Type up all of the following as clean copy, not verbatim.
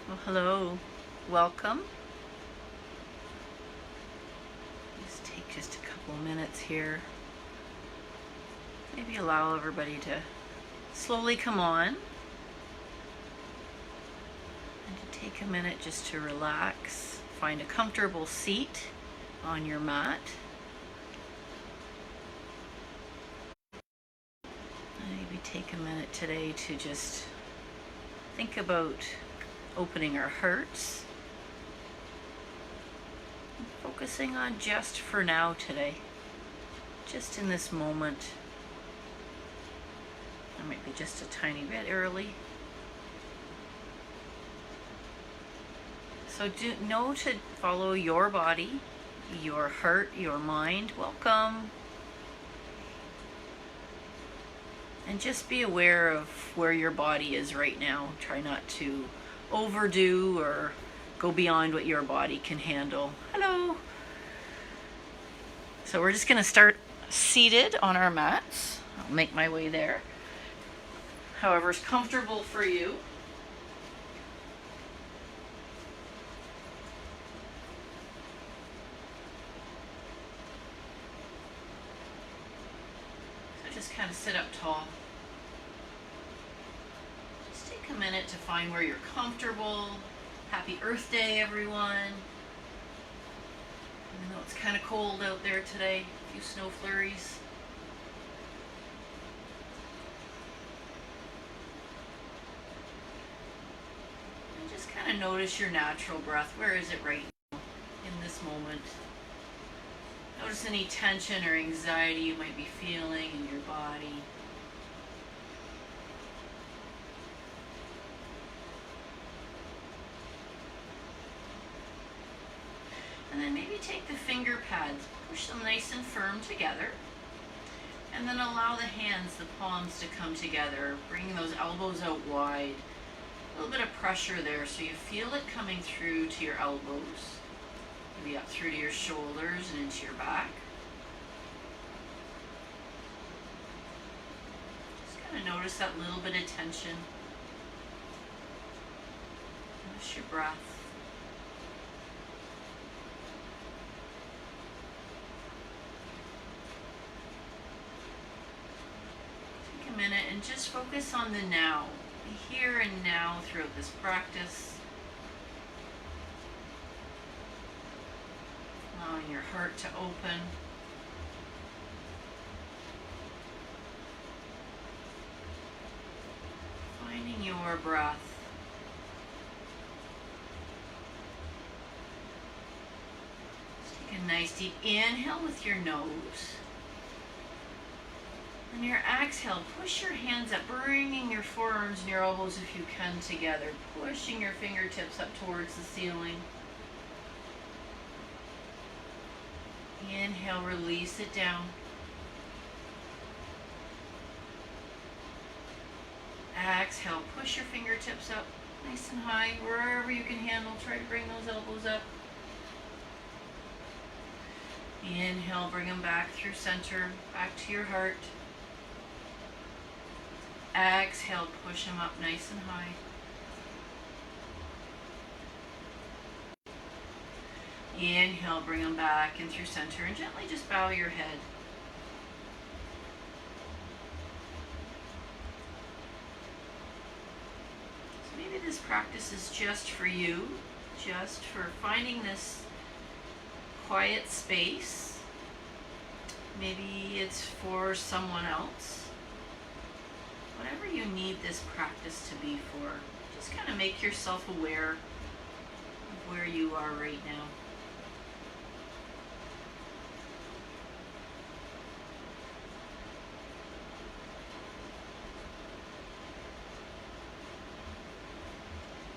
Well, hello, welcome. Just take just a couple minutes here. Maybe allow everybody to slowly come on. And to take a minute just to relax. Find a comfortable seat on your mat. Maybe take a minute today to just think about opening our hearts. Focusing on just for now today. Just in this moment. I might be just a tiny bit early. So know to follow your body, your heart, your mind. Welcome. And just be aware of where your body is right now. Try not to overdo or go beyond what your body can handle. Hello. So we're just going to start seated on our mats. I'll make my way there. However is comfortable for you. So just kind of sit up tall. Just take a minute to find where you're comfortable. Happy Earth Day, everyone. I know it's kind of cold out there today. A few snow flurries. And just kind of notice your natural breath. Where is it right now in this moment? Notice any tension or anxiety you might be feeling in your body. And then maybe take the finger pads, push them nice and firm together. And then allow the hands, the palms to come together, bringing those elbows out wide. A little bit of pressure there so you feel it coming through to your elbows. Maybe up through to your shoulders and into your back. Just kind of notice that little bit of tension. Notice your breath. Take a minute and just focus on the now. Be here and now throughout this practice. Allowing your heart to open. Finding your breath. Just take a nice deep inhale with your nose. And your exhale, push your hands up, bringing your forearms and your elbows if you can together. Pushing your fingertips up towards the ceiling. Inhale, release it down. Exhale, push your fingertips up nice and high, wherever you can handle. Try to bring those elbows up. Inhale, bring them back through center, back to your heart. Exhale, push them up nice and high. Inhale, bring them back in through center and gently just bow your head. So maybe this practice is just for you, just for finding this quiet space. Maybe it's for someone else. Whatever you need this practice to be for, just kind of make yourself aware of where you are right now.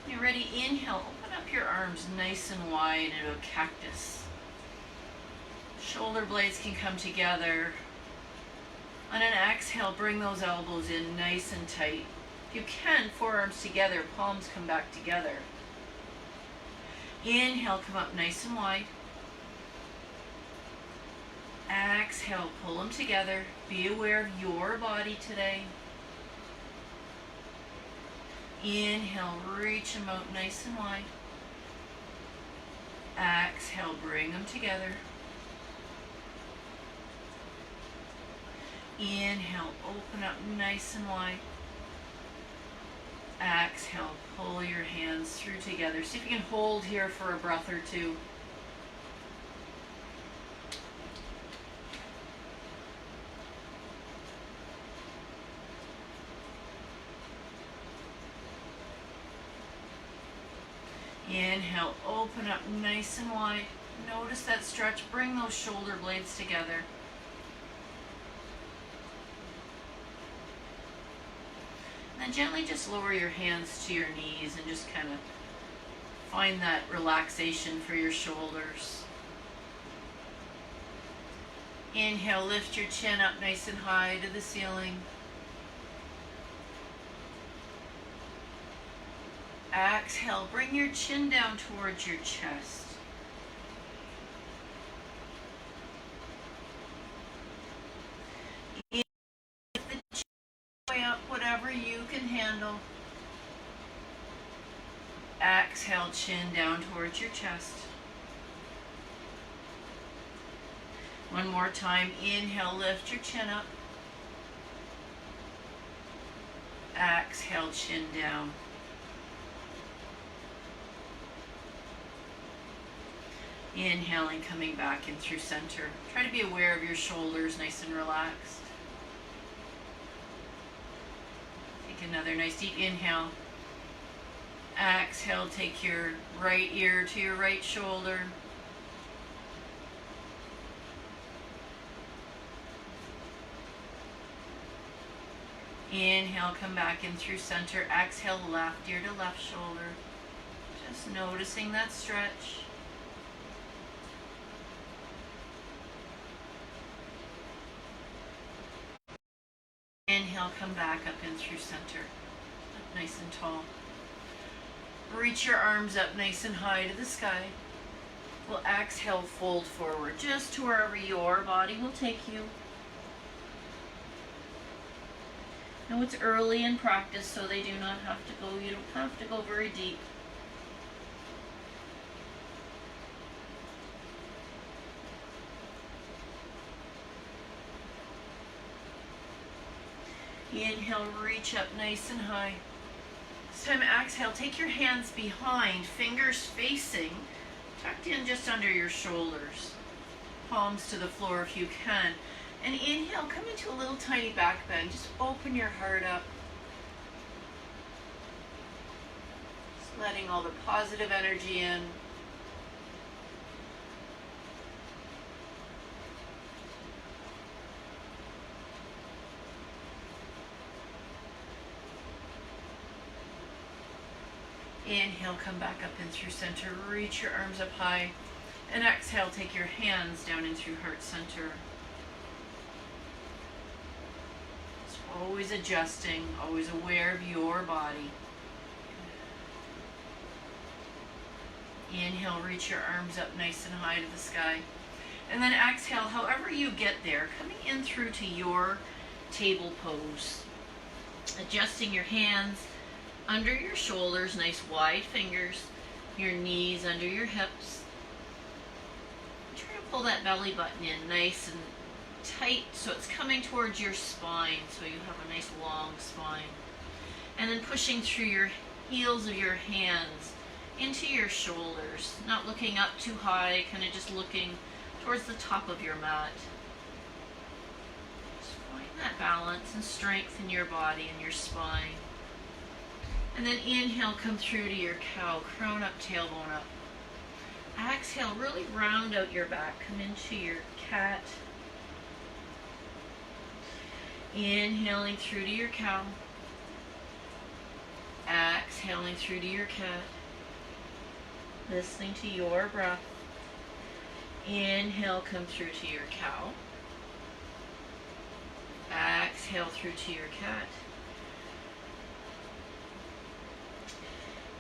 When you're ready, inhale, open up your arms nice and wide into a cactus. Shoulder blades can come together. On an exhale, bring those elbows in nice and tight. If you can, forearms together, palms come back together. Inhale, come up nice and wide. Exhale, pull them together. Be aware of your body today. Inhale, reach them out nice and wide. Exhale, bring them together. Inhale, open up nice and wide. Exhale, pull your hands through together. See if you can hold here for a breath or two. Inhale, open up nice and wide. Notice that stretch. Bring those shoulder blades together. And then gently just lower your hands to your knees and just kind of find that relaxation for your shoulders. Inhale, lift your chin up nice and high to the ceiling. Exhale, bring your chin down towards your chest. Lift the chin way up, whatever you can handle. Exhale, chin down towards your chest. One more time. Inhale, lift your chin up. Exhale, chin down. Inhaling, coming back in through center. Try to be aware of your shoulders, nice and relaxed. Take another nice deep inhale. Exhale, take your right ear to your right shoulder. Inhale, come back in through center. Exhale, left ear to left shoulder. Just noticing that stretch. Inhale, come back up in through center. Up nice and tall. Reach your arms up nice and high to the sky. We'll exhale, fold forward, just to wherever your body will take you. Now it's early in practice, so they do not have to go, you don't have to go very deep. Inhale, reach up nice and high. This time exhale, take your hands behind, fingers facing, tucked in just under your shoulders. Palms to the floor if you can. And inhale, come into a little tiny back bend. Just open your heart up. Just letting all the positive energy in. Inhale, come back up in through center. Reach your arms up high. And exhale, take your hands down in through heart center. Just always adjusting, always aware of your body. Inhale, reach your arms up nice and high to the sky. And then exhale, however you get there, coming in through to your table pose. Adjusting your hands under your shoulders, nice wide fingers, your knees under your hips. Try to pull that belly button in nice and tight so it's coming towards your spine, so you have a nice long spine. And then pushing through your heels of your hands into your shoulders, not looking up too high, kind of just looking towards the top of your mat. Just find that balance and strength in your body and your spine. And then inhale, come through to your cow, crown up, tailbone up. Exhale, really round out your back, come into your cat. Inhaling through to your cow. Exhaling through to your cat. Listening to your breath. Inhale, come through to your cow. Exhale through to your cat.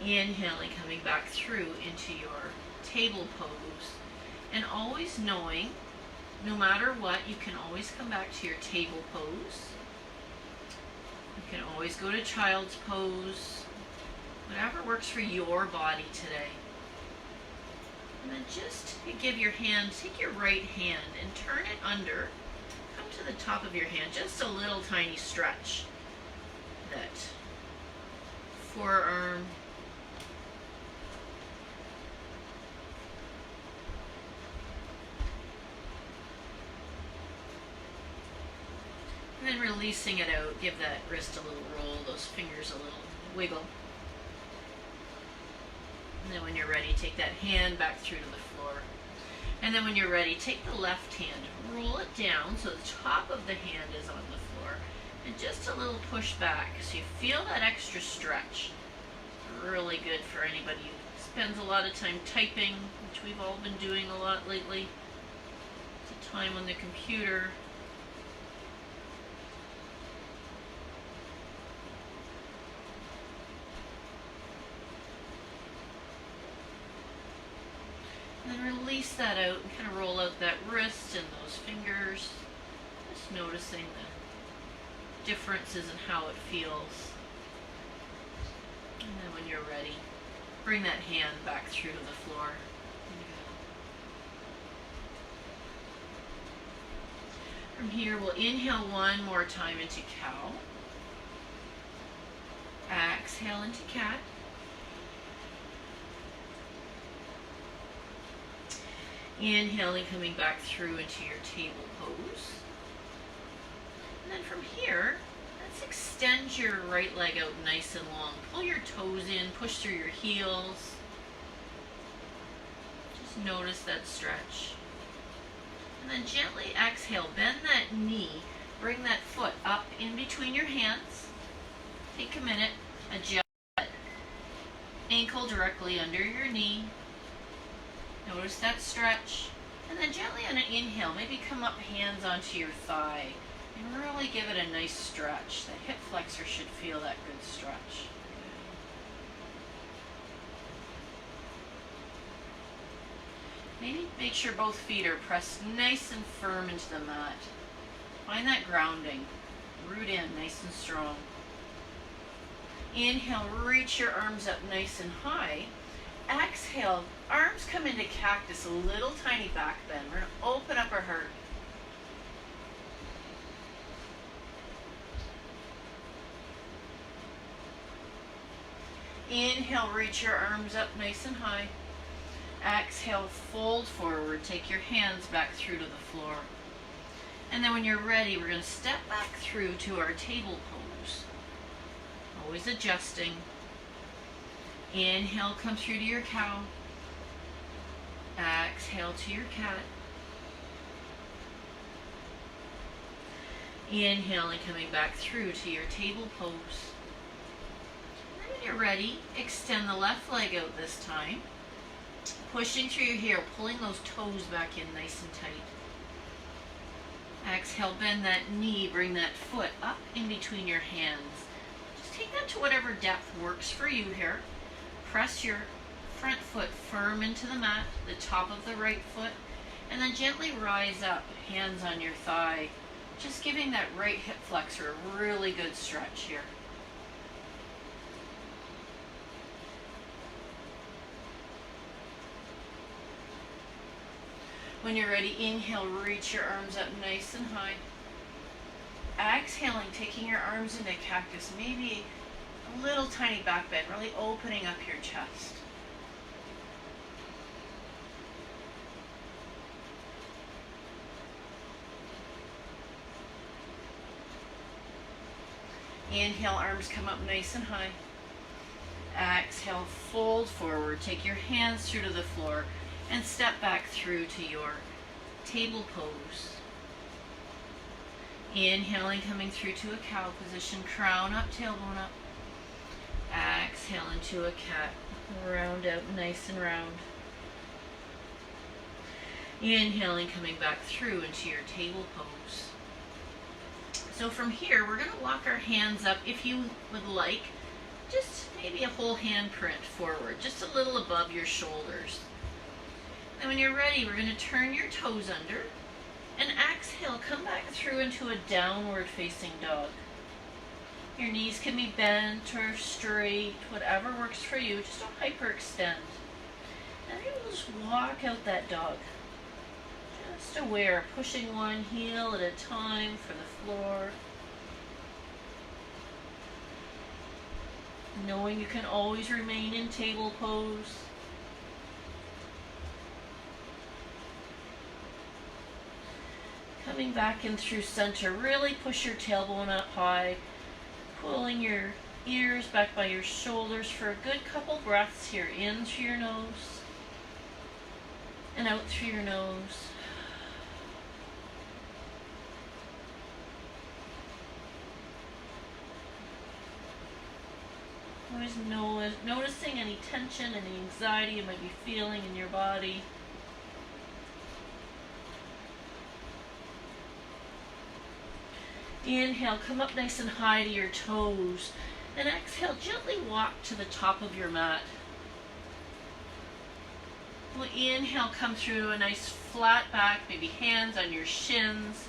Inhaling, coming back through into your table pose. And always knowing, no matter what, you can always come back to your table pose. You can always go to child's pose. works for your body today. And then just give your hand, take your right hand and turn it under. Come to the top of your hand, just a little tiny stretch. That forearm. And then releasing it out, give that wrist a little roll, those fingers a little wiggle. And then when you're ready, take that hand back through to the floor. And then when you're ready, take the left hand, roll it down so the top of the hand is on the floor. And just a little push back so you feel that extra stretch. Really good for anybody who spends a lot of time typing, which we've all been doing a lot lately. It's a time on the computer. And then release that out and kind of roll out that wrist and those fingers. Just noticing the differences in how it feels. And then when you're ready, bring that hand back through to the floor. From here, we'll inhale one more time into cow. Exhale into cat. Inhaling, coming back through into your table pose. And then from here, let's extend your right leg out nice and long. Pull your toes in, push through your heels. Just notice that stretch. And then gently exhale, bend that knee, bring that foot up in between your hands. Take a minute, adjust that ankle directly under your knee. Notice that stretch. And then gently on an inhale, maybe come up hands onto your thigh and really give it a nice stretch. The hip flexor should feel that good stretch. Maybe make sure both feet are pressed nice and firm into the mat. Find that grounding. Root in nice and strong. Inhale, reach your arms up nice and high. Exhale, arms come into cactus, a little tiny back bend. We're going to open up our heart. Inhale, reach your arms up nice and high. Exhale, fold forward. Take your hands back through to the floor. And then when you're ready, we're going to step back through to our table pose. Always adjusting. Inhale, come through to your cow. Exhale to your cat. Inhaling, coming back through to your table pose. And then when you're ready, extend the left leg out this time. Pushing through your heel, pulling those toes back in nice and tight. Exhale, bend that knee, bring that foot up in between your hands. Just take that to whatever depth works for you here. Press your front foot firm into the mat, the top of the right foot, and then gently rise up, hands on your thigh, just giving that right hip flexor a really good stretch here. When you're ready, inhale, reach your arms up nice and high. Exhaling, taking your arms into cactus, maybe a little tiny back bend, really opening up your chest. Inhale, arms come up nice and high. Exhale, fold forward. Take your hands through to the floor and step back through to your table pose. Inhaling, coming through to a cow position, crown up, tailbone up. Exhale into a cat, round out nice and round. Inhaling, coming back through into your table pose. So from here, we're going to walk our hands up, if you would like, just maybe a whole handprint forward, just a little above your shoulders. And when you're ready, we're going to turn your toes under and exhale, come back through into a downward facing dog. Your knees can be bent or straight, whatever works for you. Just don't hyperextend. And you'll just walk out that dog. Just aware, pushing one heel at a time for the floor. Knowing you can always remain in table pose. Coming back in through center, really push your tailbone up high, pulling your ears back by your shoulders for a good couple breaths here. In through your nose and out through your nose. Always noticing any tension, any anxiety you might be feeling in your body. Inhale, come up nice and high to your toes. And exhale, gently walk to the top of your mat. We'll inhale, come through a nice flat back, maybe hands on your shins,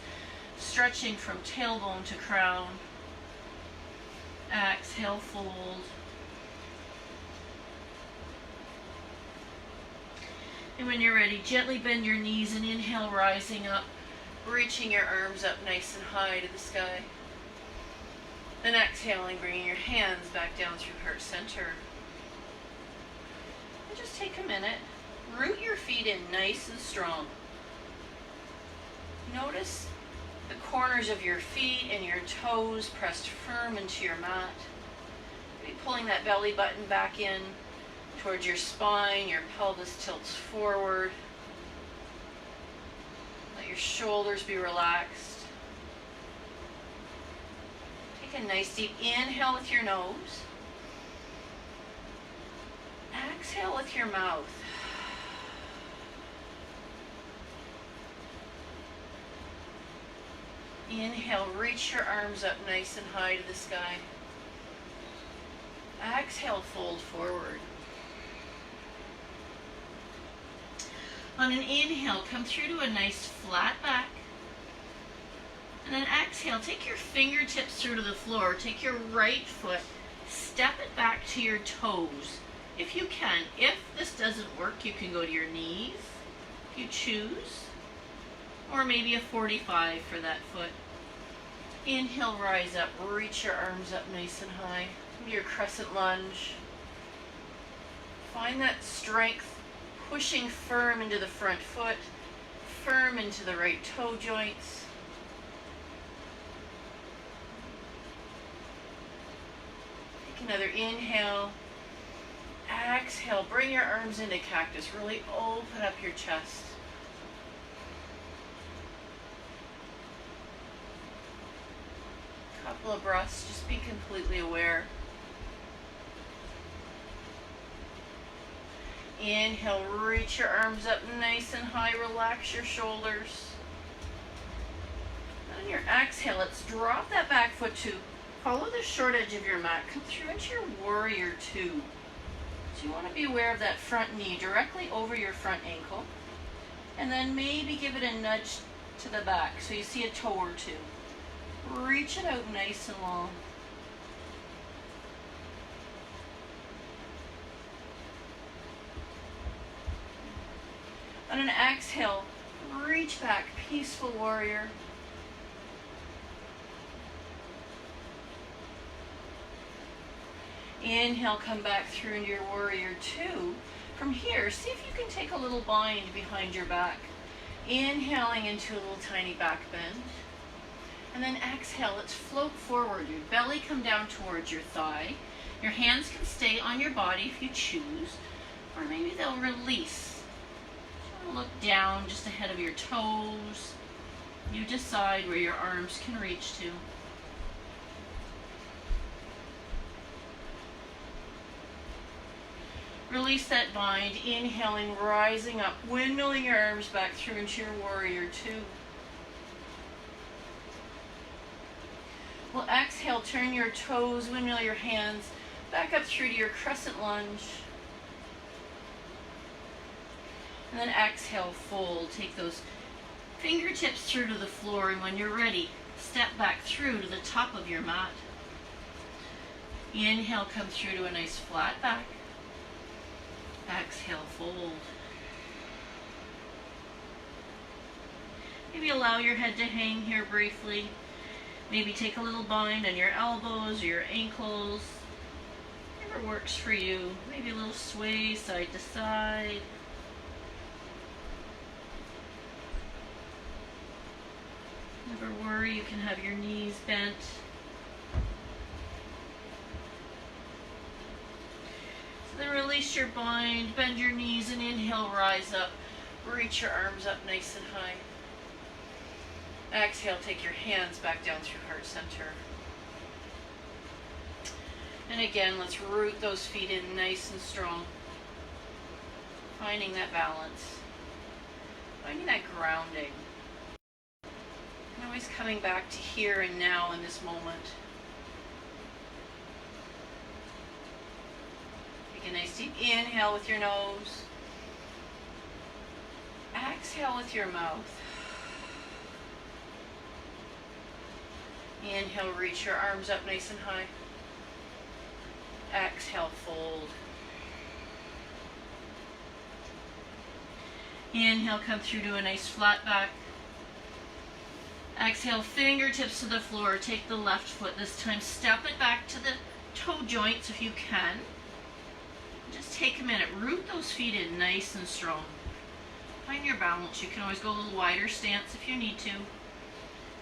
stretching from tailbone to crown. Exhale, fold. And when you're ready, gently bend your knees and inhale, rising up, reaching your arms up nice and high to the sky. Then exhaling, bringing your hands back down through heart center. And just take a minute, root your feet in nice and strong. Notice the corners of your feet and your toes pressed firm into your mat. Maybe pulling that belly button back in towards your spine, your pelvis tilts forward. Let your shoulders be relaxed. Take a nice deep inhale with your nose. Exhale with your mouth. Inhale, reach your arms up nice and high to the sky. Exhale, fold forward. On an inhale, come through to a nice flat back. And then exhale, take your fingertips through to the floor. Take your right foot, step it back to your toes. If you can. If this doesn't work, you can go to your knees, if you choose. Or maybe a 45 for that foot. Inhale, rise up, reach your arms up nice and high. Your crescent lunge. Find that strength, pushing firm into the front foot, firm into the right toe joints. Take another inhale. Exhale, bring your arms into cactus. Really open up your chest. Couple of breaths, just be completely aware. Inhale, reach your arms up nice and high, relax your shoulders. On your exhale, let's drop that back foot to follow the short edge of your mat. Come through into your warrior two. So you want to be aware of that front knee directly over your front ankle. And then maybe give it a nudge to the back so you see a toe or two. Reach it out nice and long. On an exhale, reach back, peaceful warrior. Inhale, come back through into your warrior two. From here, see if you can take a little bind behind your back. Inhaling into a little tiny back bend. And then exhale, let's float forward. Your belly come down towards your thigh. Your hands can stay on your body if you choose, or maybe they'll release. So look down just ahead of your toes. You decide where your arms can reach to. Release that bind, inhaling, rising up, windmilling your arms back through into your warrior two. We'll exhale, turn your toes, windmill your hands back up through to your crescent lunge. And then exhale, fold. Take those fingertips through to the floor, and when you're ready, step back through to the top of your mat. Inhale, come through to a nice flat back. Exhale, fold. Maybe allow your head to hang here briefly. Maybe take a little bind on your elbows or your ankles. Whatever works for you. Maybe a little sway side to side. Never worry, you can have your knees bent. So then release your bind, bend your knees, and inhale, rise up. Reach your arms up nice and high. Exhale, take your hands back down through heart center. And again, let's root those feet in nice and strong. Finding that balance. Finding that grounding. And always coming back to here and now in this moment. Take a nice deep inhale with your nose. Exhale with your mouth. Inhale, reach your arms up nice and high. Exhale, fold. Inhale, come through to a nice flat back. Exhale, fingertips to the floor. Take the left foot this time. Step it back to the toe joints if you can. Just take a minute. Root those feet in nice and strong. Find your balance. You can always go a little wider stance if you need to.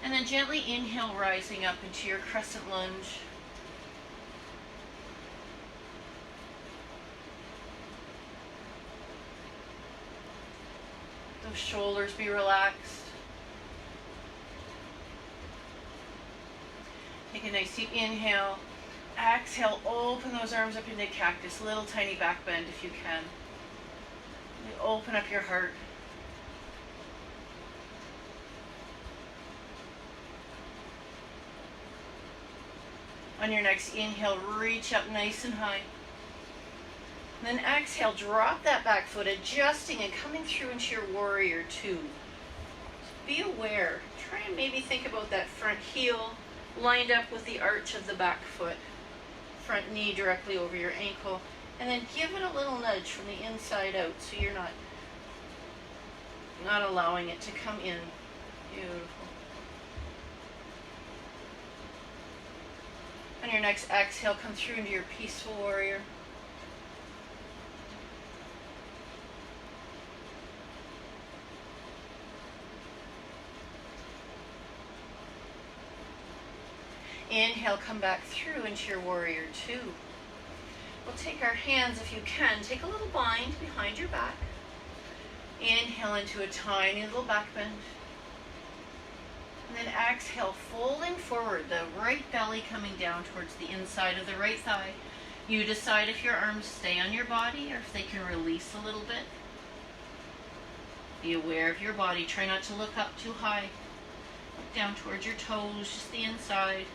And then gently inhale, rising up into your crescent lunge. Those shoulders be relaxed. Take a nice deep inhale. Exhale, open those arms up into cactus. Little tiny back bend if you can. Open up your heart. On your next inhale, reach up nice and high. Then exhale, drop that back foot, adjusting and coming through into your warrior two. Be aware. Try and maybe think about that front heel lined up with the arch of the back foot. Front knee directly over your ankle. And then give it a little nudge from the inside out so you're not allowing it to come in. Beautiful. On your next exhale, come through into your peaceful warrior. Inhale, come back through into your warrior two. We'll take our hands, if you can, take a little bind behind your back. Inhale into a tiny little back bend. And then exhale, folding forward, the right belly coming down towards the inside of the right thigh. You decide if your arms stay on your body or if they can release a little bit. Be aware of your body. Try not to look up too high. Look down towards your toes, just the inside.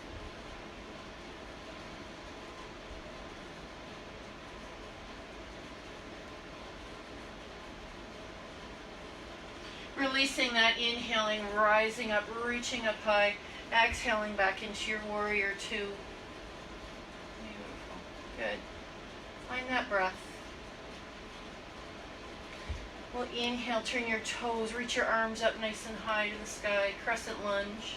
Releasing that, inhaling, rising up, reaching up high, exhaling back into your warrior two. Beautiful. Good. Find that breath. We'll inhale, turn your toes, reach your arms up nice and high to the sky, crescent lunge.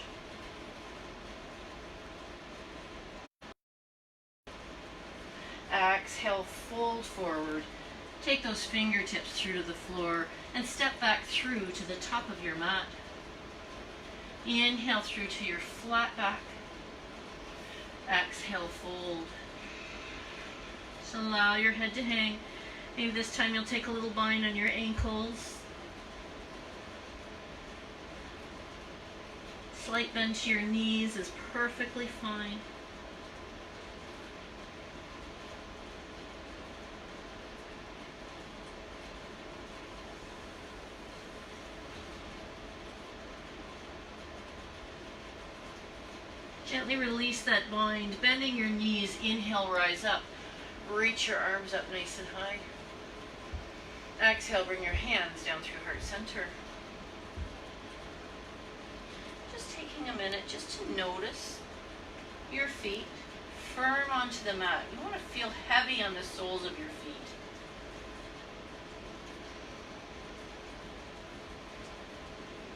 Exhale, fold forward. Take those fingertips through to the floor and step back through to the top of your mat. Inhale through to your flat back. Exhale, fold. So allow your head to hang. Maybe this time you'll take a little bind on your ankles. Slight bend to your knees is perfectly fine. Gently release that bind, bending your knees. Inhale, rise up. Reach your arms up nice and high. Exhale, bring your hands down through heart center. Just taking a minute just to notice your feet. firm onto the mat. You want to feel heavy on the soles of your feet.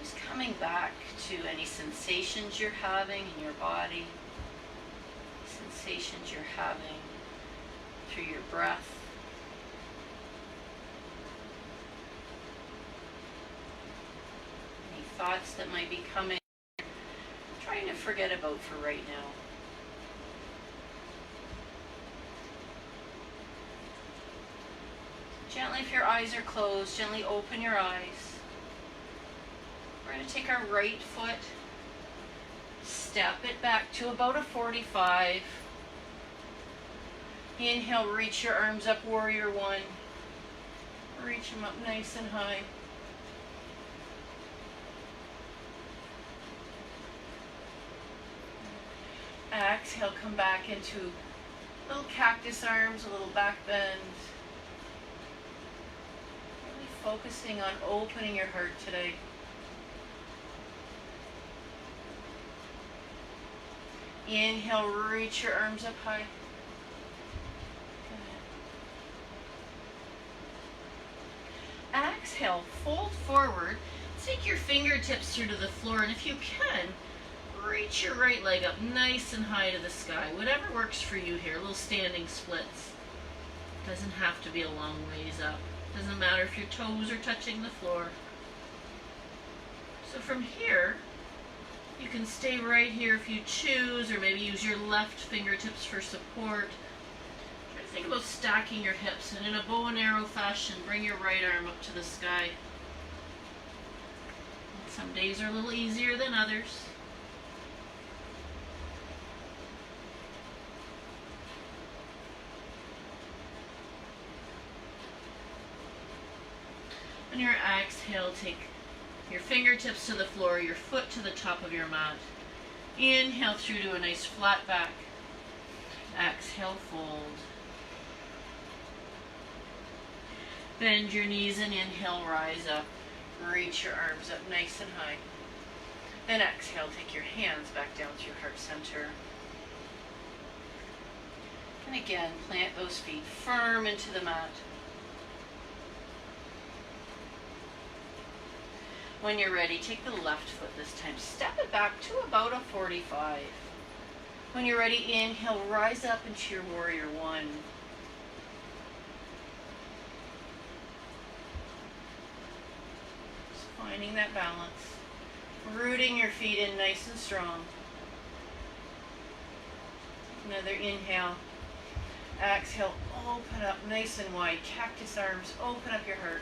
Just coming back to any sensations you're having in your body, sensations you're having through your breath. Any thoughts that might be coming, trying to forget about for right now. Gently, if your eyes are closed, gently open your eyes. We're going to take our right foot, step it back to about a 45. Inhale, reach your arms up, warrior one. Reach them up nice and high. Exhale, come back into little cactus arms, a little back bend. Really focusing on opening your heart today. Inhale, reach your arms up high. Good. Exhale, fold forward. Take your fingertips through to the floor, and if you can, reach your right leg up nice and high to the sky. Whatever works for you here. Little standing splits. Doesn't have to be a long ways up. Doesn't matter if your toes are touching the floor. So from here, you can stay right here if you choose, or maybe use your left fingertips for support. Try to think about stacking your hips, and in a bow and arrow fashion, bring your right arm up to the sky. Some days are a little easier than others. On your exhale, take your fingertips to the floor, your foot to the top of your mat. Inhale through to a nice flat back. Exhale, fold. Bend your knees and inhale, rise up. Reach your arms up nice and high. Then exhale, take your hands back down to your heart center. And again, plant those feet firm into the mat. When you're ready, take the left foot this time. Step it back to about a 45. When you're ready, inhale, rise up into your warrior one. Just finding that balance. Rooting your feet in nice and strong. Another inhale. Exhale, open up nice and wide. Cactus arms, open up your heart.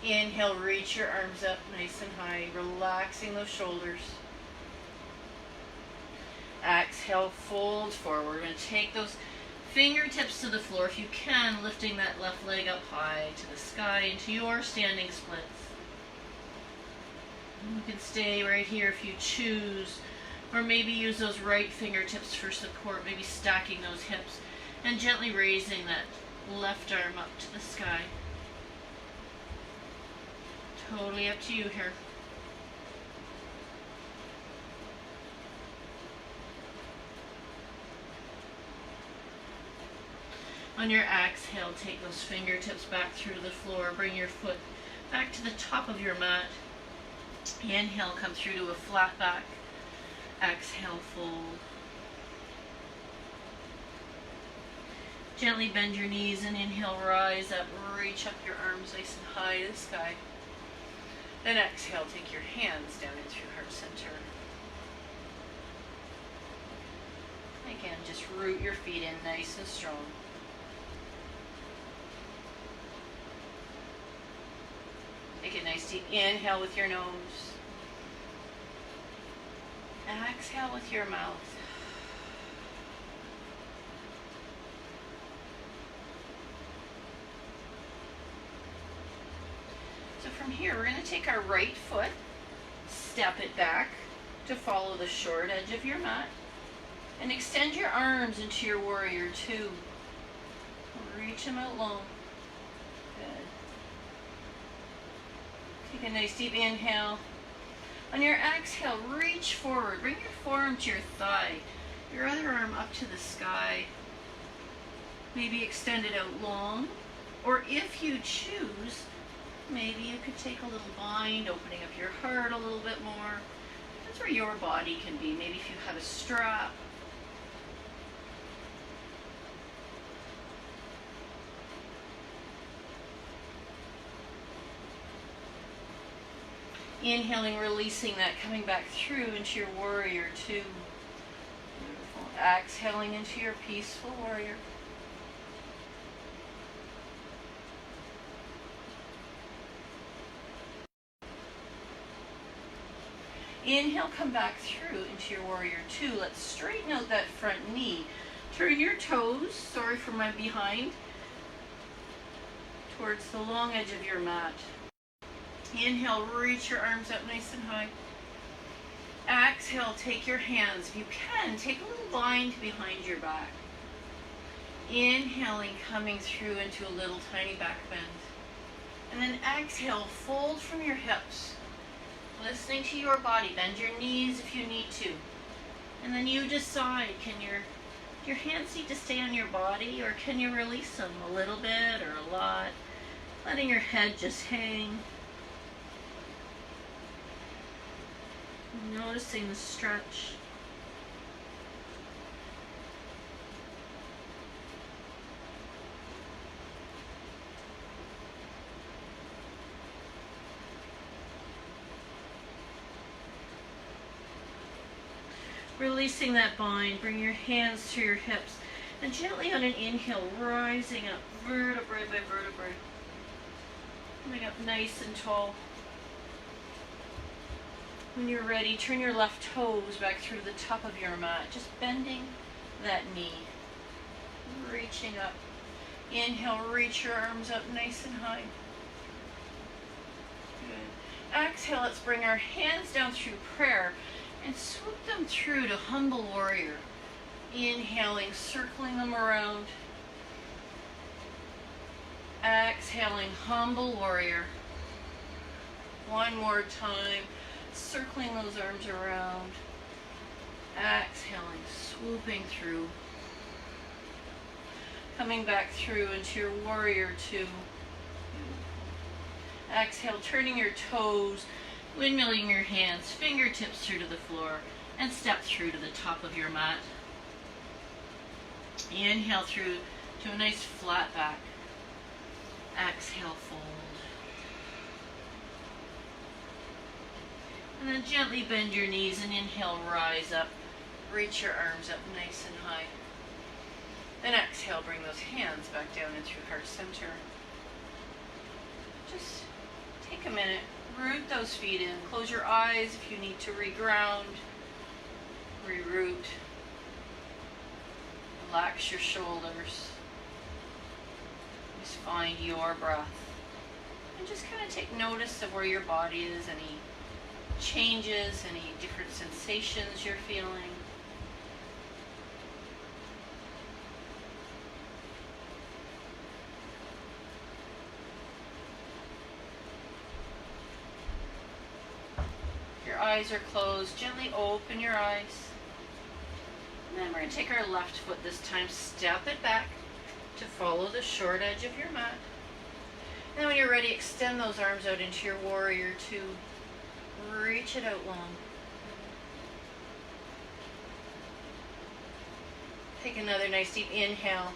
Inhale, reach your arms up nice and high, relaxing those shoulders. Exhale, fold forward. We're going to take those fingertips to the floor. If you can, lifting that left leg up high to the sky into your standing splits. You can stay right here if you choose, or maybe use those right fingertips for support, maybe stacking those hips and gently raising that left arm up to the sky. Totally up to you here. On your exhale, take those fingertips back through to the floor. Bring your foot back to the top of your mat. Inhale, come through to a flat back. Exhale, fold. Gently bend your knees and inhale, rise up. Reach up your arms nice and high to the sky. Then exhale, take your hands down into your heart center. Again, just root your feet in nice and strong. Take a nice deep inhale with your nose. And exhale with your mouth. So from here, we're going to take our right foot, step it back to follow the short edge of your mat, and extend your arms into your warrior two. Reach them out long. Good. Take a nice deep inhale. On your exhale, reach forward. Bring your forearm to your thigh. Your other arm up to the sky. Maybe extend it out long. Or if you choose, maybe you could take a little bind, opening up your heart a little bit more. That's where your body can be. Maybe if you have a strap. Inhaling, releasing that, coming back through into your warrior two. Beautiful. Exhaling into your peaceful warrior. Inhale, come back through into your warrior two. Let's straighten out that front knee. Turn your toes, sorry for my behind, towards the long edge of your mat. Inhale, reach your arms up nice and high. Exhale, take your hands. If you can, take a little bind behind your back. Inhaling, coming through into a little tiny back bend. And then exhale, fold from your hips. Listening to your body, bend your knees if you need to. And then you decide, do your hands need to stay on your body, or can you release them a little bit or a lot? Letting your head just hang. Noticing the stretch. Releasing that bind, bring your hands to your hips, and gently on an inhale, rising up vertebrae by vertebrae. Coming up nice and tall. When you're ready, turn your left toes back through the top of your mat, just bending that knee. Reaching up. Inhale, reach your arms up nice and high. Good. Exhale, let's bring our hands down through prayer and swoop them through to humble warrior. Inhaling, circling them around. Exhaling, humble warrior. One more time. Circling those arms around. Exhaling, swooping through. Coming back through into your warrior two. Exhale, turning your toes, windmilling your hands, fingertips through to the floor, and step through to the top of your mat. Inhale through to a nice flat back. Exhale, fold. And then gently bend your knees and inhale, rise up. Reach your arms up nice and high. Then exhale, bring those hands back down into heart center. Just take a minute, root those feet in. Close your eyes if you need to reground, reroot. Relax your shoulders. Just find your breath. And just kind of take notice of where your body is, any changes, any different sensations you're feeling. Your eyes are closed. Gently open your eyes. And then we're going to take our left foot this time, step it back to follow the short edge of your mat. And then when you're ready, extend those arms out into your warrior two. Reach it out long. Take another nice deep inhale.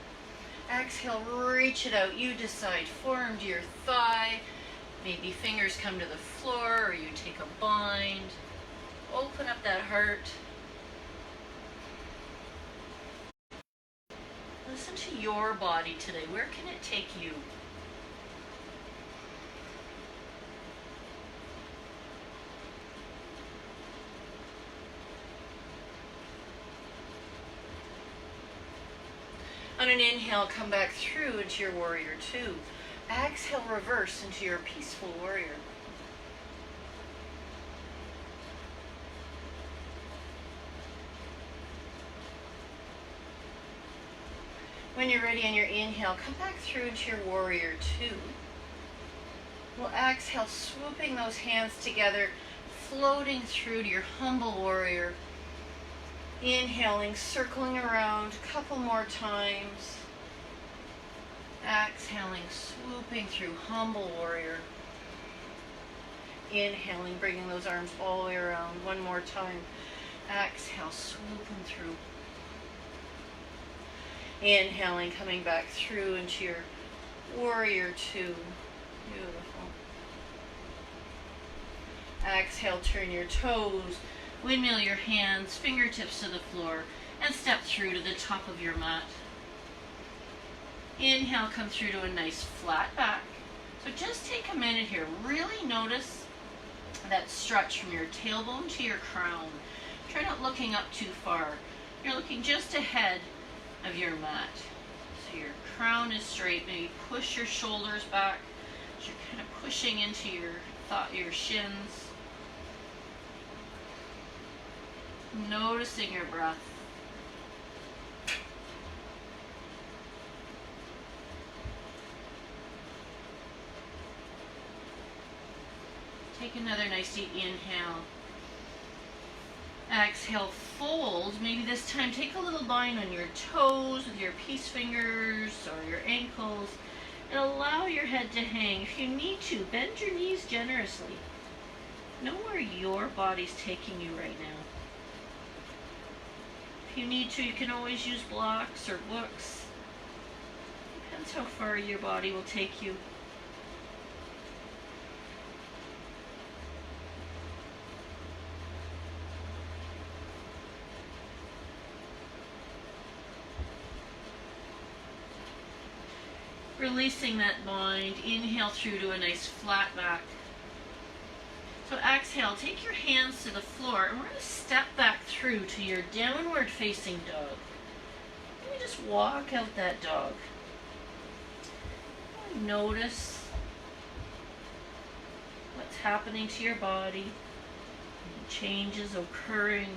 Exhale, reach it out. You decide, forearm to your thigh. Maybe fingers come to the floor, or you take a bind. Open up that heart. Listen to your body today. Where can it take you? On an inhale, come back through into your warrior two. Exhale, reverse into your peaceful warrior. When you're ready on your inhale, come back through into your warrior two. We'll exhale, swooping those hands together, floating through to your humble warrior. Inhaling, circling around a couple more times. Exhaling, swooping through humble warrior. Inhaling, bringing those arms all the way around. One more time. Exhale, swooping through. Inhaling, coming back through into your warrior two. Beautiful. Exhale, turn your toes, windmill your hands, fingertips to the floor, and step through to the top of your mat. Inhale, come through to a nice flat back. So just take a minute here. Really notice that stretch from your tailbone to your crown. Try not looking up too far. You're looking just ahead of your mat. So your crown is straight. Maybe push your shoulders back. So you're kind of pushing into your shins. Noticing your breath. Take another nice deep inhale. Exhale, fold. Maybe this time take a little bind on your toes with your peace fingers or your ankles and allow your head to hang. If you need to, bend your knees generously. Know where your body's taking you right now. If you need to, you can always use blocks or books. Depends how far your body will take you. Releasing that bind, inhale through to a nice flat back. So exhale, take your hands to the floor and we're going to step back through to your downward facing dog. Let me just walk out that dog. Notice what's happening to your body, any changes occurring.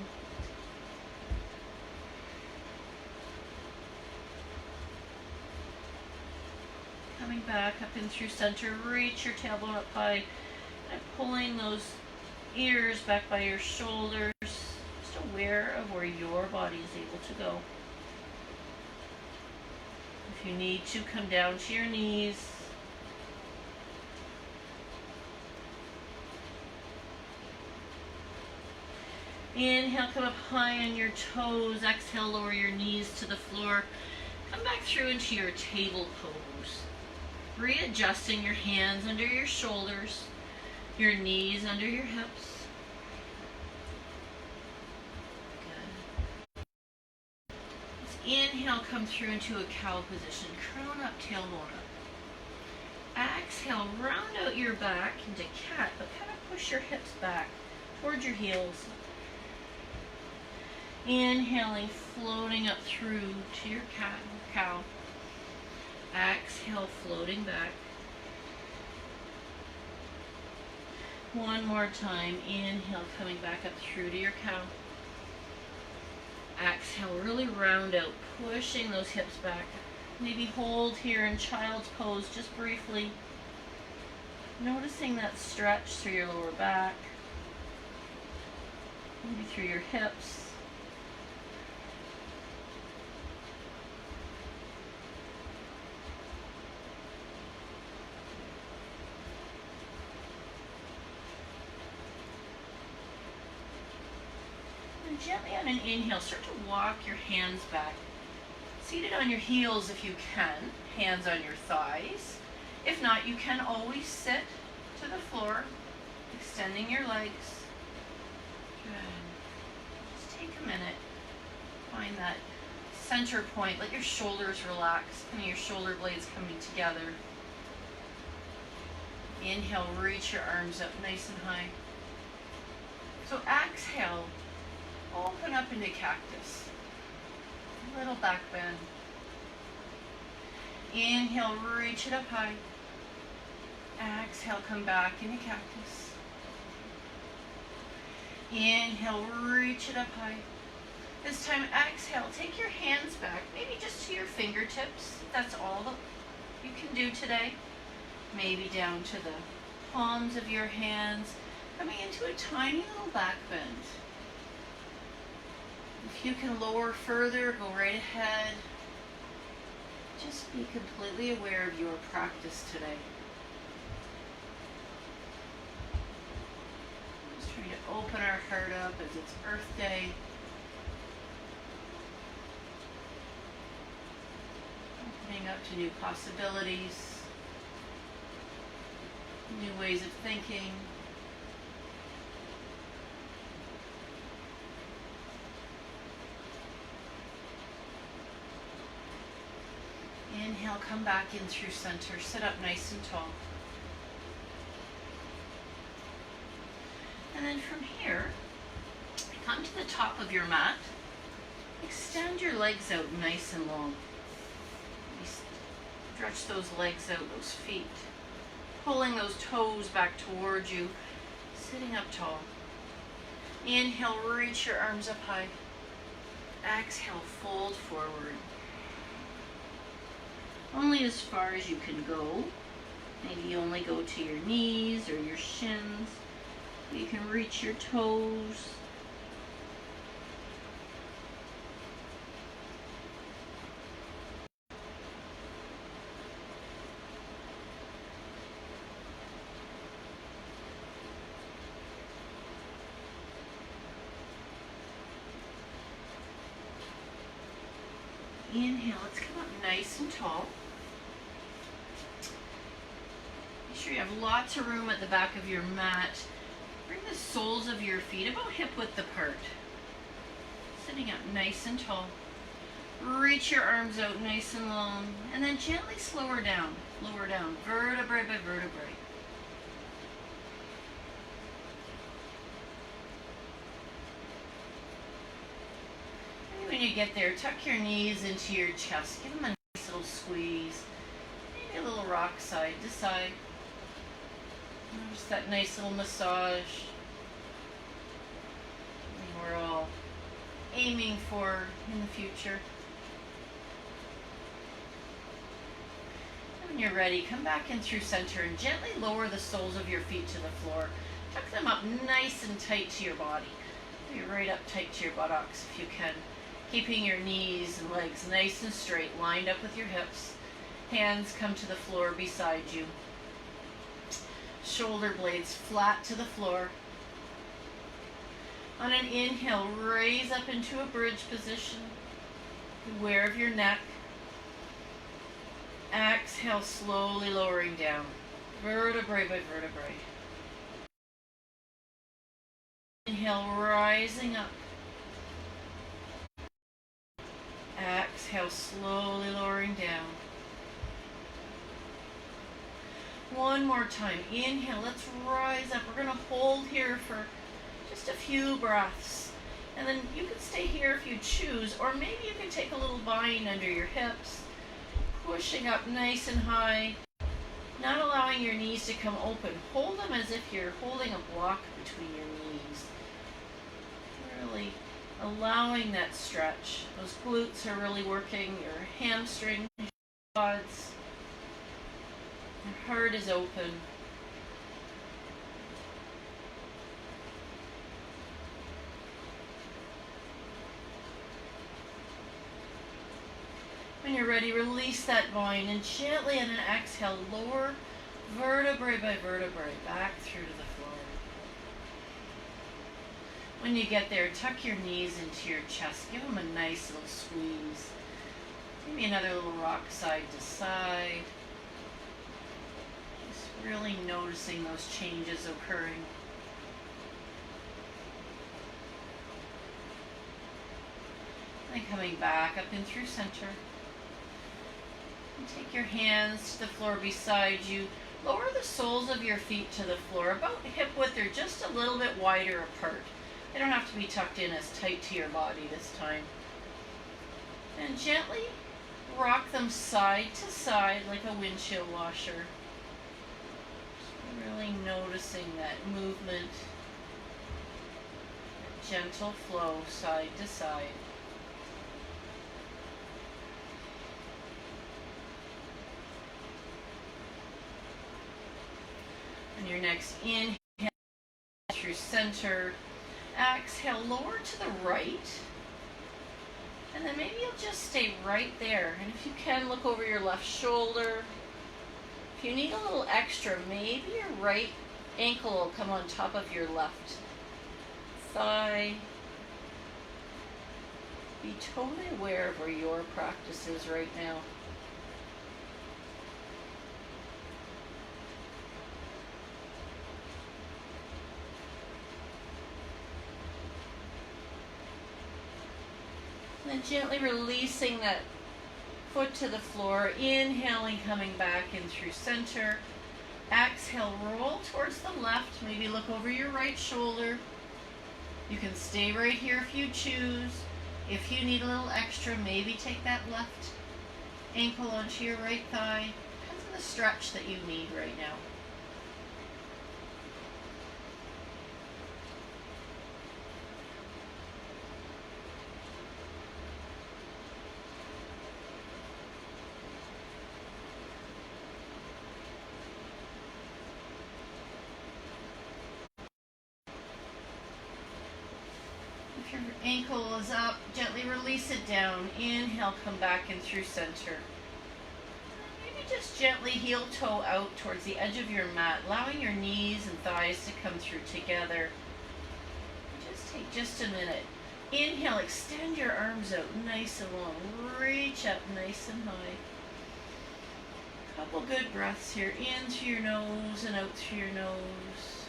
Coming back up in through center, reach your tailbone up high and pulling those ears back by your shoulders. Just aware of where your body is able to go. If you need to, come down to your knees. Inhale, come up high on your toes. Exhale, lower your knees to the floor. Come back through into your table pose. Readjusting your hands under your shoulders, your knees under your hips. Good. Let's inhale, come through into a cow position. Crown up, tailbone up. Exhale, round out your back into cat, but kind of push your hips back towards your heels. Inhaling, floating up through to your cat or cow. Exhale, floating back. One more time. Inhale, coming back up through to your cow. Exhale, really round out, pushing those hips back. Maybe hold here in child's pose just briefly. Noticing that stretch through your lower back. Maybe through your hips. Gently on an inhale, start to walk your hands back. Seated on your heels if you can, hands on your thighs. If not, you can always sit to the floor, extending your legs. Good. Just take a minute. Find that center point. Let your shoulders relax. Kind of your shoulder blades coming together. Inhale, reach your arms up nice and high. So exhale. Open up into cactus. A little back bend. Inhale, reach it up high. Exhale, come back into cactus. Inhale, reach it up high. This time, exhale, take your hands back, maybe just to your fingertips. That's all that you can do today. Maybe down to the palms of your hands coming into a tiny little back bend. If you can lower further, go right ahead. Just be completely aware of your practice today. Just trying to open our heart up as it's Earth Day. Opening up to new possibilities, new ways of thinking. Inhale, come back in through center. Sit up nice and tall. And then from here, come to the top of your mat. Extend your legs out nice and long. Stretch those legs out, those feet. Pulling those toes back towards you. Sitting up tall. Inhale, reach your arms up high. Exhale, fold forward. Only as far as you can go. Maybe you only go to your knees or your shins. You can reach your toes. Inhale, let's come up nice and tall. Make sure you have lots of room at the back of your mat. Bring the soles of your feet about hip width apart. Sitting up nice and tall. Reach your arms out nice and long, and then gently lower down, vertebrae by vertebrae. When you get there, tuck your knees into your chest. Give them a nice little squeeze. Maybe a little rock side to side. Just that nice little massage we're all aiming for in the future. And when you're ready, come back in through center and gently lower the soles of your feet to the floor. Tuck them up nice and tight to your body. Maybe right up tight to your buttocks if you can. Keeping your knees and legs nice and straight, lined up with your hips. Hands come to the floor beside you. Shoulder blades flat to the floor. On an inhale, raise up into a bridge position. Aware of your neck. Exhale, slowly lowering down. Vertebrae by vertebrae. Inhale, rising up. Exhale, slowly lowering down. One more time. Inhale, let's rise up. We're going to hold here for just a few breaths. And then you can stay here if you choose, or maybe you can take a little bind under your hips, pushing up nice and high, not allowing your knees to come open. Hold them as if you're holding a block between your knees. Really allowing that stretch. Those glutes are really working, your hamstring, your quads. Your heart is open. When you're ready, release that bind and gently on an exhale, lower vertebrae by vertebrae back through to the floor. When you get there, tuck your knees into your chest. Give them a nice little squeeze. Maybe another little rock side to side. Just really noticing those changes occurring. And coming back up in through center. And take your hands to the floor beside you. Lower the soles of your feet to the floor, about hip width or just a little bit wider apart. They don't have to be tucked in as tight to your body this time. And gently rock them side to side like a windshield washer. Just really noticing that movement, that gentle flow side to side. And your next inhale through center. Exhale, lower to the right. And then maybe you'll just stay right there. And if you can, look over your left shoulder. If you need a little extra, maybe your right ankle will come on top of your left thigh. Be totally aware of where your practice is right now. And then gently releasing that foot to the floor, inhaling, coming back in through center. Exhale, roll towards the left, maybe look over your right shoulder. You can stay right here if you choose. If you need a little extra, maybe take that left ankle onto your right thigh. Depends on the stretch that you need right now. If your ankle is up, gently release it down. Inhale, come back in through center. Maybe just gently heel toe out towards the edge of your mat, allowing your knees and thighs to come through together. Just take just a minute. Inhale, extend your arms out nice and long. Reach up nice and high. Couple good breaths here. In through your nose and out through your nose.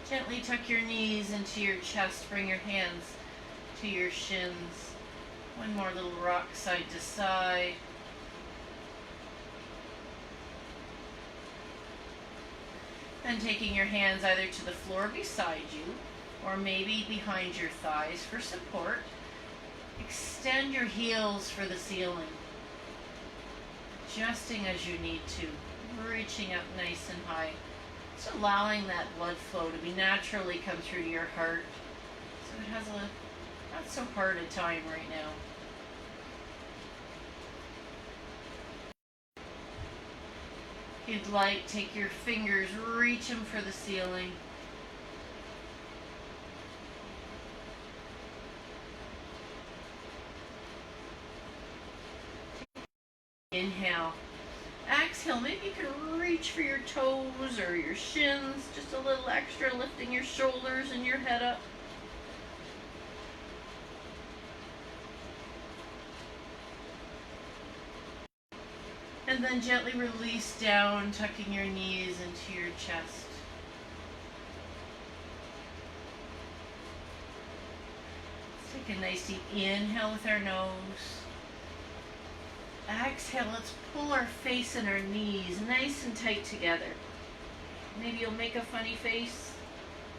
Gently tuck your knees into your chest. Bring your hands to your shins. One more little rock side to side. Then taking your hands either to the floor beside you or maybe behind your thighs for support. Extend your heels for the ceiling. Adjusting as you need to. Reaching up nice and high. Just allowing that blood flow to be naturally come through to your heart, so it has a not so hard a time right now. If you'd like, take your fingers, reach them for the ceiling. Inhale. Exhale, maybe you can reach for your toes or your shins, just a little extra, lifting your shoulders and your head up. And then gently release down, tucking your knees into your chest. Let's take a nice deep inhale with our nose. Exhale, let's pull our face and our knees nice and tight together. Maybe you'll make a funny face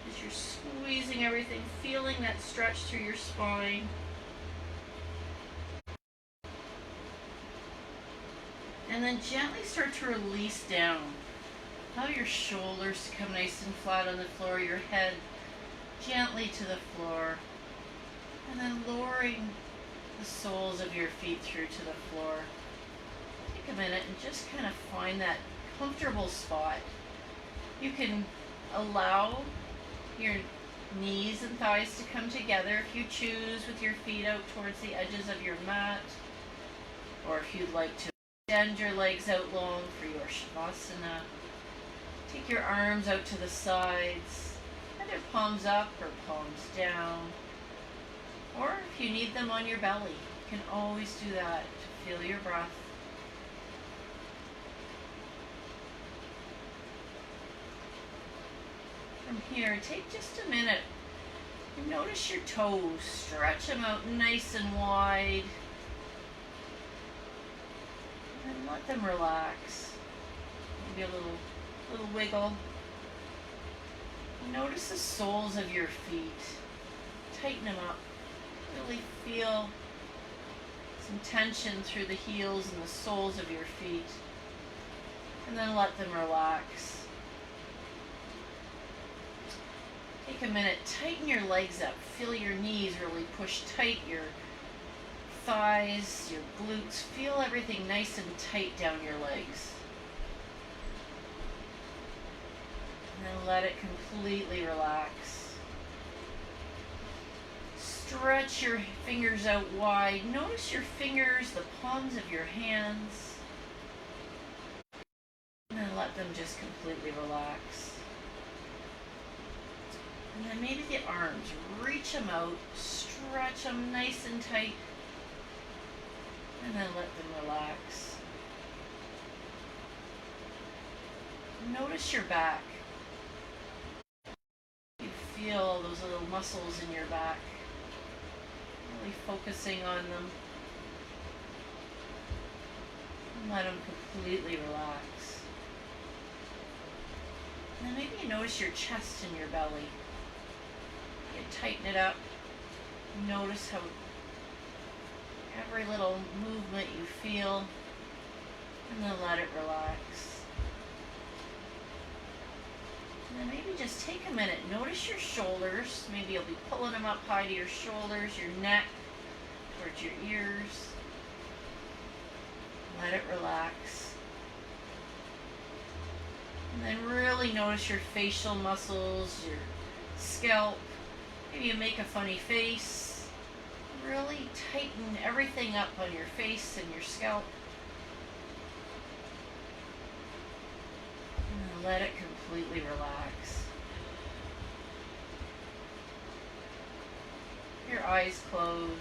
as you're squeezing everything, feeling that stretch through your spine. And then gently start to release down. Allow your shoulders to come nice and flat on the floor, your head gently to the floor. And then lowering the soles of your feet through to the floor. Take a minute and just kind of find that comfortable spot. You can allow your knees and thighs to come together if you choose, with your feet out towards the edges of your mat. Or if you'd like to extend your legs out long for your Shavasana. Take your arms out to the sides, either palms up or palms down. Or if you need them on your belly, you can always do that to feel your breath. From here, take just a minute and notice your toes. Stretch them out nice and wide. And let them relax. Maybe a little wiggle. Notice the soles of your feet. Tighten them up. Really feel some tension through the heels and the soles of your feet. And then let them relax. Take a minute, tighten your legs up, feel your knees really push tight, your thighs, your glutes, feel everything nice and tight down your legs. And then let it completely relax. Stretch your fingers out wide. Notice your fingers, the palms of your hands. And then let them just completely relax. And then maybe the arms, reach them out, stretch them nice and tight, and then let them relax. Notice your back. You feel those little muscles in your back, really focusing on them. And let them completely relax. And then maybe you notice your chest and your belly. You tighten it up. Notice how every little movement you feel, and then let it relax. And then maybe just take a minute. Notice your shoulders. Maybe you'll be pulling them up high to your shoulders, your neck, towards your ears. Let it relax. And then really notice your facial muscles, your scalp. Maybe you make a funny face. Really tighten everything up on your face and your scalp. And then let it completely relax. Your eyes closed.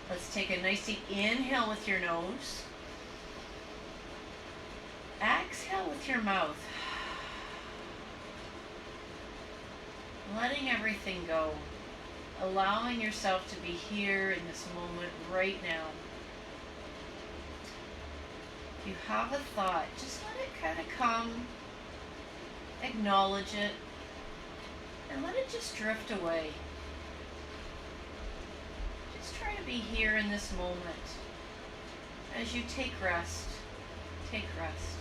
Let's take a nice deep inhale with your nose. Exhale with your mouth. Letting everything go. Allowing yourself to be here in this moment right now. If you have a thought, just let it kind of come. Acknowledge it. And let it just drift away. Just try to be here in this moment. As you take rest, take rest.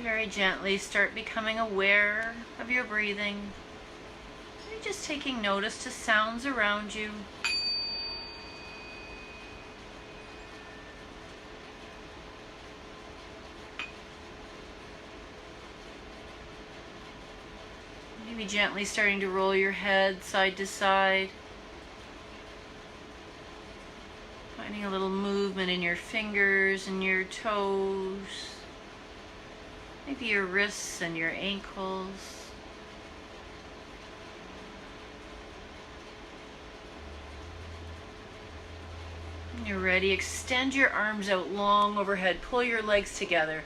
Very gently start becoming aware of your breathing. You're just taking notice to sounds around you. Maybe gently starting to roll your head side to side. Finding a little movement in your fingers and your toes. Maybe your wrists and your ankles. When you're ready, extend your arms out long overhead. Pull your legs together.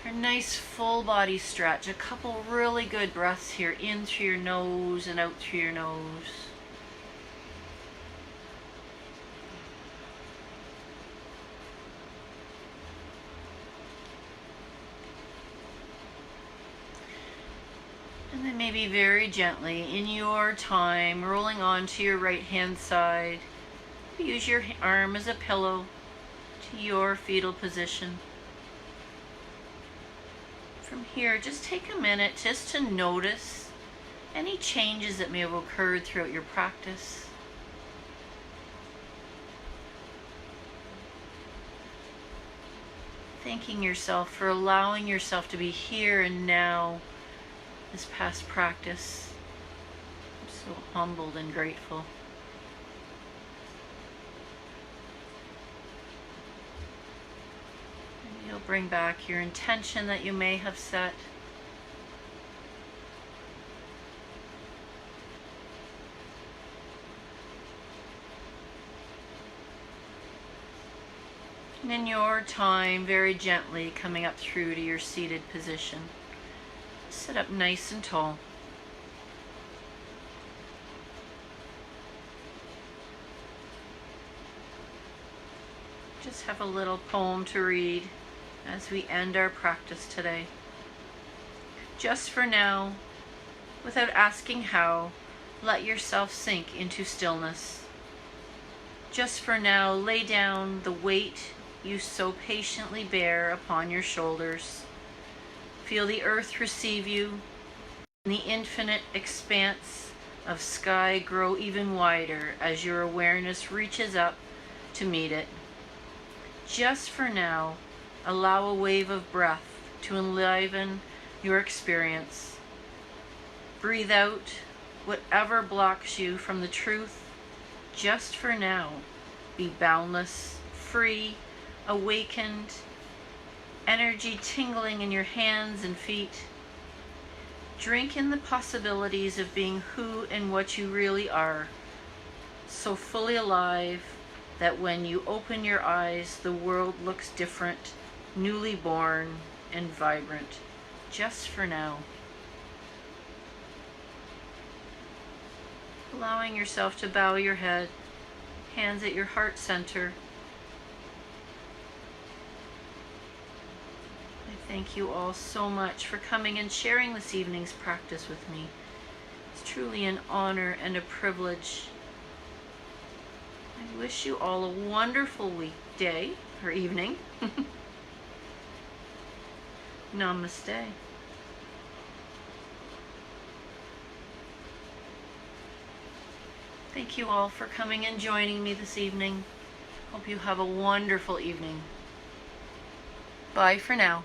For a nice full body stretch. A couple really good breaths here. In through your nose and out through your nose. And then maybe very gently, in your time, rolling onto your right hand side. Use your arm as a pillow to your fetal position. From here, just take a minute just to notice any changes that may have occurred throughout your practice. Thanking yourself for allowing yourself to be here and now this past practice. I'm so humbled and grateful. You'll bring back your intention that you may have set. And in your time, very gently coming up through to your seated position. Sit up nice and tall. Just have a little poem to read as we end our practice today. Just for now, without asking how, let yourself sink into stillness. Just for now, lay down the weight you so patiently bear upon your shoulders. Feel the earth receive you, and the infinite expanse of sky grow even wider as your awareness reaches up to meet it. Just for now, allow a wave of breath to enliven your experience. Breathe out whatever blocks you from the truth. Just for now, be boundless, free, awakened, energy tingling in your hands and feet. Drink in the possibilities of being who and what you really are, so fully alive that when you open your eyes, the world looks different, newly born and vibrant. Just for now. Allowing yourself to bow your head, hands at your heart center. I thank you all so much for coming and sharing this evening's practice with me. It's truly an honor and a privilege. I wish you all a wonderful weekday or evening. Namaste. Thank you all for coming and joining me this evening. Hope you have a wonderful evening. Bye for now.